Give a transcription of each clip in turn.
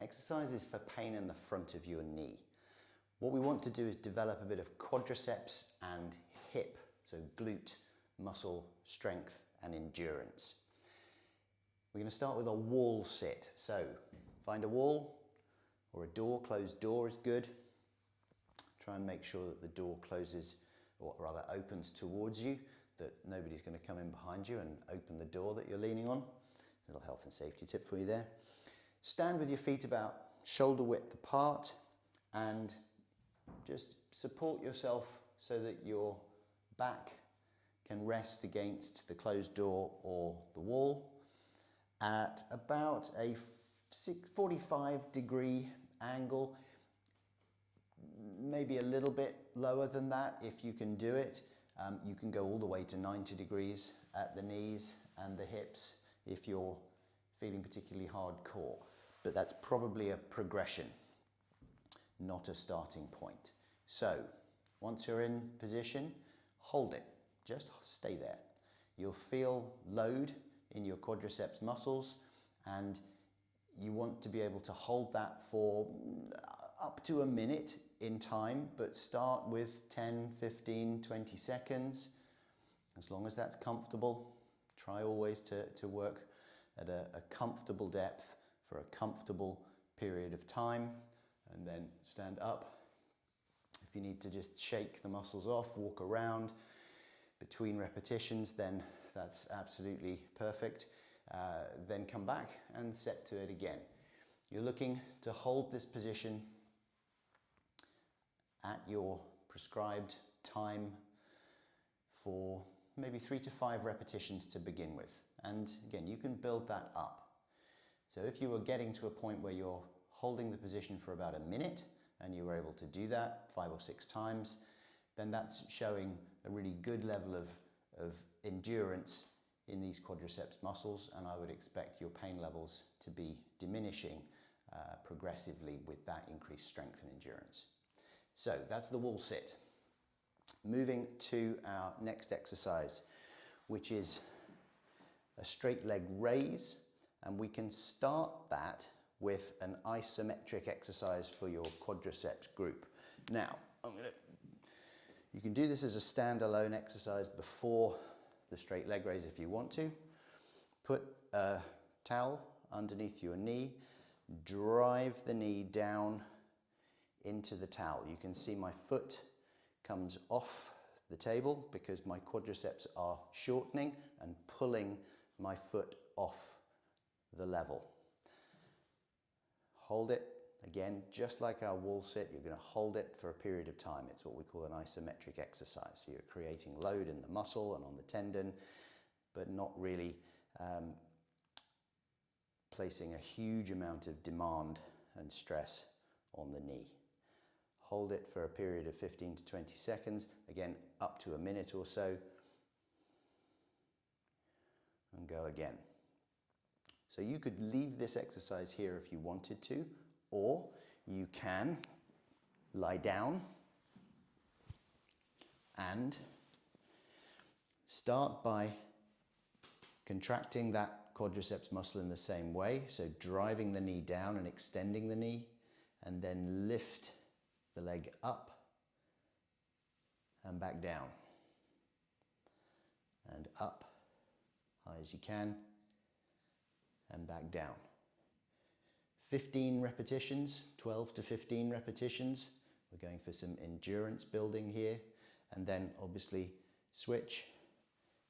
exercises for pain in the front of your knee. What we want to do is develop a bit of quadriceps and hip, so glute muscle strength and endurance. We're going to start with a wall sit. So find a wall or a door, closed door is good. Try and make sure that the door closes, or rather opens towards you, that nobody's going to come in behind you and open the door that you're leaning on. A little health and safety tip for you there. Stand with your feet about shoulder width apart and just support yourself so that your back can rest against the closed door or the wall at about a 45-degree angle, maybe a little bit lower than that if you can do it. You can go all the way to 90 degrees at the knees and the hips if you're feeling particularly hardcore, but that's probably a progression, not a starting point. So once you're in position, hold it, just stay there. You'll feel load in your quadriceps muscles and you want to be able to hold that for up to a minute in time, but start with 10, 15, 20 seconds, as long as that's comfortable. Try always to work at a comfortable depth for a comfortable period of time, and then stand up. If you need to just shake the muscles off, walk around between repetitions, then that's absolutely perfect. Then come back and set to it again. You're looking to hold this position at your prescribed time for maybe 3 to 5 repetitions to begin with. And again, you can build that up. So if you were getting to a point where you're holding the position for about a minute and you were able to do that 5 or 6 times, then that's showing a really good level of endurance in these quadriceps muscles, and I would expect your pain levels to be diminishing progressively with that increased strength and endurance. So that's the wall sit. Moving to our next exercise, which is a straight leg raise, and we can start that with an isometric exercise for your quadriceps group. Now, you can do this as a standalone exercise before the straight leg raise if you want to. Put a towel underneath your knee, drive the knee down into the towel. You can see my foot comes off the table because my quadriceps are shortening and pulling my foot off the level. Hold it. Again, just like our wall sit, you're going to hold it for a period of time. It's what we call an isometric exercise. So you're creating load in the muscle and on the tendon, but not really placing a huge amount of demand and stress on the knee. Hold it for a period of 15 to 20 seconds, again, up to a minute or so, and go again. So you could leave this exercise here if you wanted to, or you can lie down and start by contracting that quadriceps muscle in the same way. So driving the knee down and extending the knee, and then lift the leg up and back down and up high as you can and back down. 15 repetitions, 12 to 15 repetitions. We're going for some endurance building here, and then obviously switch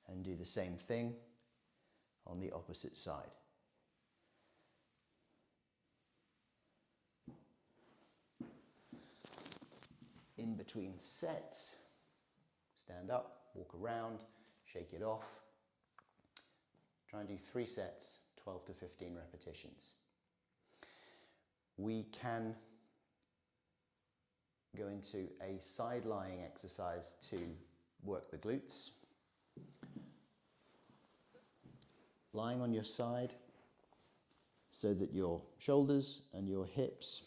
and do the same thing on the opposite side. In between sets, stand up, walk around, shake it off. Try and do 3 sets, 12 to 15 repetitions. We can go into a side lying exercise to work the glutes. Lying on your side so that your shoulders and your hips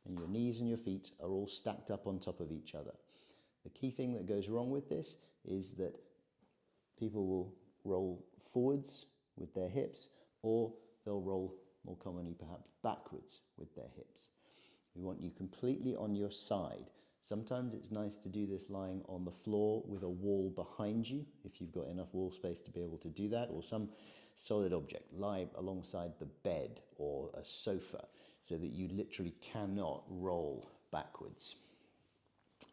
and your knees and your feet are all stacked up on top of each other. The key thing that goes wrong with this is that people will roll forwards with their hips, or they'll roll more commonly perhaps backwards with their hips. We want you completely on your side. Sometimes it's nice to do this lying on the floor with a wall behind you, if you've got enough wall space to be able to do that, or some solid object. Lie alongside the bed or a sofa so that you literally cannot roll backwards.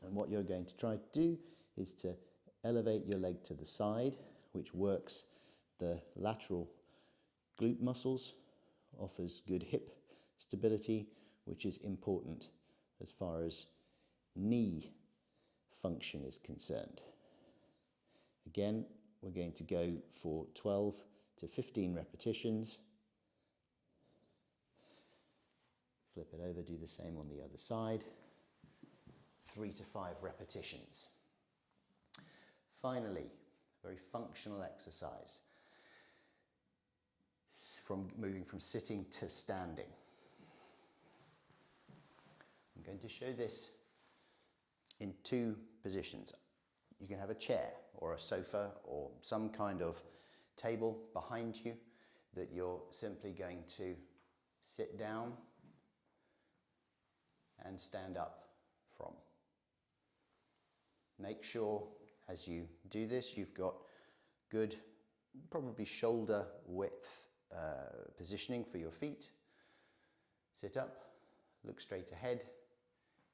And what you're going to try to do is to elevate your leg to the side, which works the lateral glute muscles, offers good hip stability, which is important as far as knee function is concerned. Again, we're going to go for 12 to 15 repetitions. Flip it over, do the same on the other side. 3 to 5 repetitions. Finally, very functional exercise, from moving from sitting to standing. I'm going to show this in 2 positions. You can have a chair or a sofa or some kind of table behind you that you're simply going to sit down and stand up from. Make sure as you do this you've got good, probably shoulder width positioning for your feet. Sit up, look straight ahead,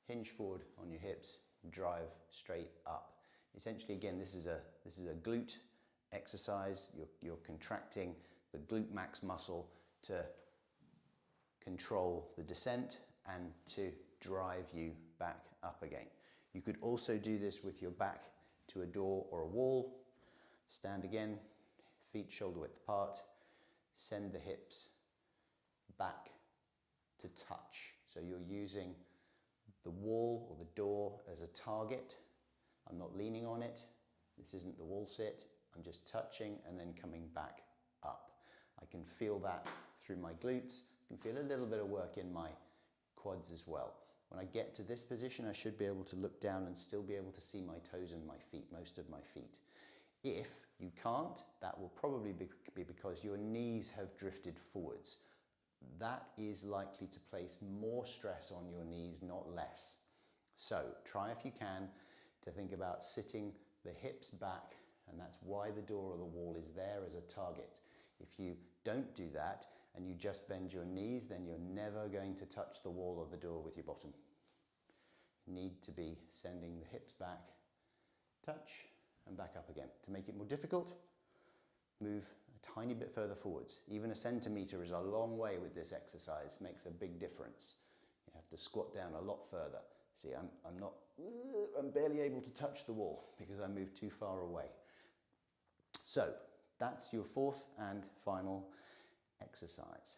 hinge forward on your hips, drive straight up. Essentially, again, this is a glute exercise. You're contracting the glute max muscle to control the descent and to drive you back up again. You could also do this with your back to a door or a wall. Stand again, feet shoulder width apart, send the hips back to touch. So you're using the wall or the door as a target. I'm not leaning on it. This isn't the wall sit. I'm just touching and then coming back up. I can feel that through my glutes. I can feel a little bit of work in my quads as well. When I get to this position, I should be able to look down and still be able to see my toes and my feet, most of my feet. If you can't, that will probably be because your knees have drifted forwards. That is likely to place more stress on your knees, not less. So try if you can to think about sitting the hips back, and that's why the door or the wall is there as a target. If you don't do that and you just bend your knees, then you're never going to touch the wall or the door with your bottom. You need to be sending the hips back, touch, and back up again. To make it more difficult, move a tiny bit further forwards. Even a centimetre is a long way with this exercise, makes a big difference. You have to squat down a lot further. See, I'm barely able to touch the wall because I moved too far away. So that's your 4th and final exercise.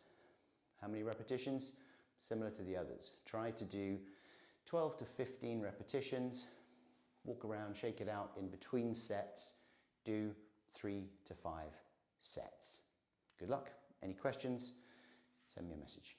How many repetitions? Similar to the others. Try to do 12 to 15 repetitions. Walk around, shake it out in between sets. Do 3 to 5 sets. Good luck. Any questions? Send me a message.